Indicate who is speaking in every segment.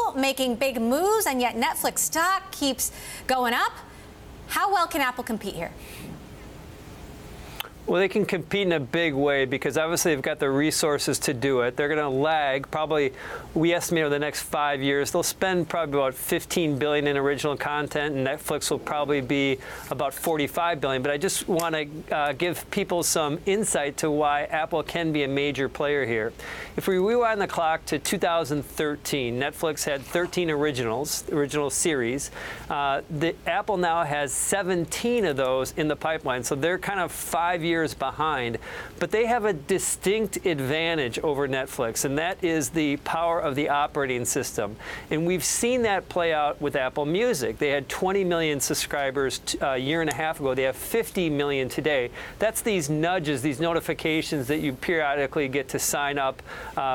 Speaker 1: Apple making big moves, and yet Netflix stock keeps going up. How well can Apple compete here?
Speaker 2: Well, they can compete in a big way because obviously they've got the resources to do it. They're going to lag probably, we estimate over the next 5 years, they'll spend probably about $15 billion in original content, and Netflix will probably be about $45 billion. But I just want to give people some insight to why Apple can be a major player here. If we rewind the clock to 2013, Netflix had 13 original series. Apple now has 17 of those in the pipeline, so they're kind of 5 years behind, but they have a distinct advantage over Netflix, and that is the power of the operating system. And we've seen that play out with Apple Music. They had 20 million subscribers a year and a half ago. They have 50 million today. That's these nudges, these notifications that you periodically get to sign up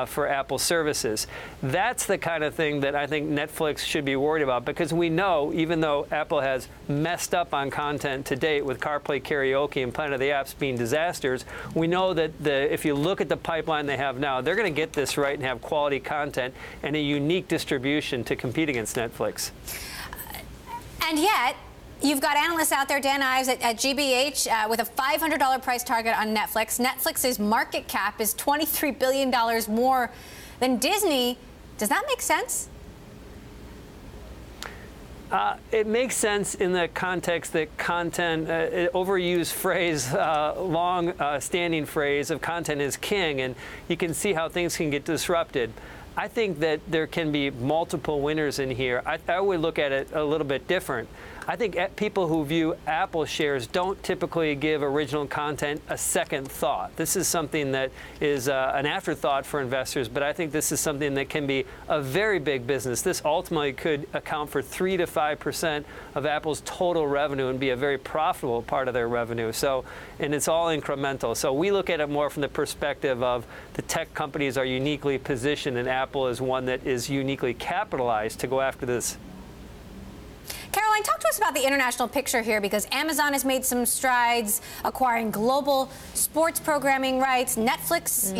Speaker 2: for Apple services. That's the kind of thing that I think Netflix should be worried about, because we know, even though Apple has messed up on content to date with CarPlay Karaoke and Planet of the Apps being disasters, we know that if you look at the pipeline they have now, they're going to get this right and have quality content and a unique distribution to compete against Netflix.
Speaker 1: And yet, you've got analysts out there, Dan Ives at GBH, with a $500 price target on Netflix. Netflix's market cap is $23 billion more than Disney. Does that make sense?
Speaker 2: It makes sense in the context that content, overused phrase, long-standing phrase of content is king, and you can see how things can get disrupted. I think that there can be multiple winners in here. I would look at it a little bit different. I think people who view Apple shares don't typically give original content a second thought. This is something that is an afterthought for investors, but I think this is something that can be a very big business. This ultimately could account for 3 to 5% of Apple's total revenue and be a very profitable part of their revenue. So, and it's all incremental. So we look at it more from the perspective of the tech companies are uniquely positioned, and Apple is one that is uniquely capitalized to go after this.
Speaker 1: Caroline, talk to us about the international picture here, because Amazon has made some strides acquiring global sports programming rights. Netflix,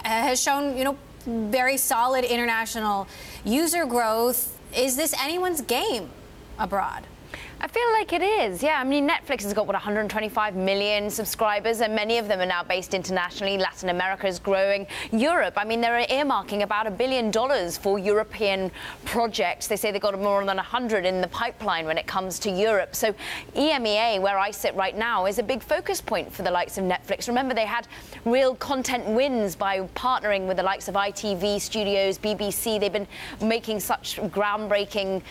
Speaker 1: has shown, very solid international user growth. Is this anyone's game abroad?
Speaker 3: I feel like it is, yeah. I mean, Netflix has got, 125 million subscribers, and many of them are now based internationally. Latin America is growing. Europe, I mean, they're earmarking about $1 billion for European projects. They say they've got more than 100 in the pipeline when it comes to Europe. So EMEA, where I sit right now, is a big focus point for the likes of Netflix. Remember, they had real content wins by partnering with the likes of ITV Studios, BBC. They've been making such groundbreaking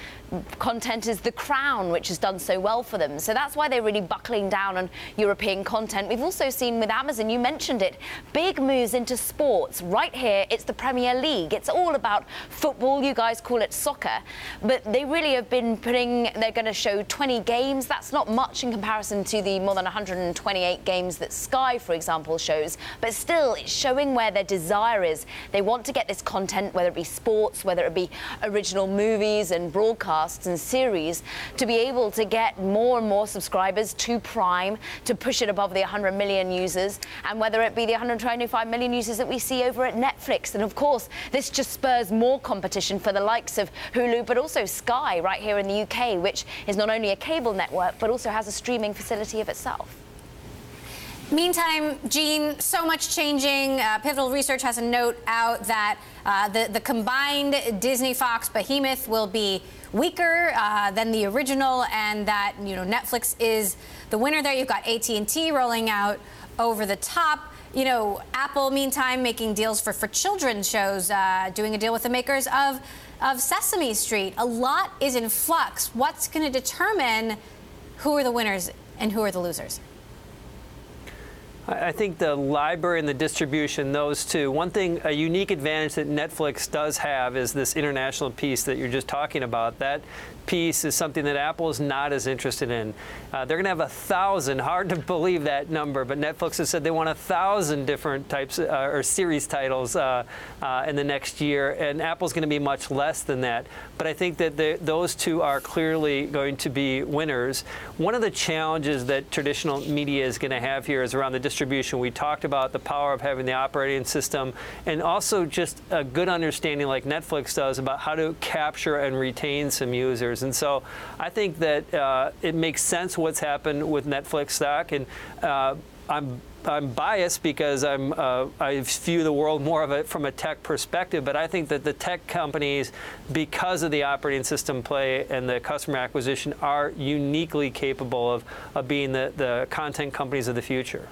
Speaker 3: content as The Crown, which has done so well for them. So that's why they're really buckling down on European content. We've also seen with Amazon, you mentioned it, big moves into sports. Right here, it's the Premier League. It's all about football. You guys call it soccer. But they really have been they're going to show 20 games. That's not much in comparison to the more than 128 games that Sky, for example, shows. But still, it's showing where their desire is. They want to get this content, whether it be sports, whether it be original movies and broadcasts and series, to be able to get more and more subscribers to Prime, to push it above the 100 million users, and whether it be the 125 million users that we see over at Netflix. And of course, this just spurs more competition for the likes of Hulu, but also Sky right here in the UK, which is not only a cable network, but also has a streaming facility of itself.
Speaker 1: Meantime, Gene, so much changing. Pivotal Research has a note out that the combined Disney-Fox behemoth will be weaker than the original, and that Netflix is the winner there. You've got AT&T rolling out over the top. Apple, meantime, making deals for children's shows, doing a deal with the makers of Sesame Street. A lot is in flux. What's going to determine who are the winners and who are the losers?
Speaker 2: I think the library and the distribution, those two. One thing, a unique advantage that Netflix does have is this international piece that you're just talking about. That piece is something that Apple is not as interested in. They're going to have 1,000, hard to believe that number, but Netflix has said they want 1,000 different types or series titles in the next year, and Apple's going to be much less than that. But I think that those two are clearly going to be winners. One of the challenges that traditional media is going to have here is around the distribution distribution. We talked about the power of having the operating system, and also just a good understanding, like Netflix does, about how to capture and retain some users. And so I think that it makes sense what's happened with Netflix stock, and I'm biased because I view the world more of it from a tech perspective, but I think that the tech companies, because of the operating system play and the customer acquisition, are uniquely capable of being the content companies of the future.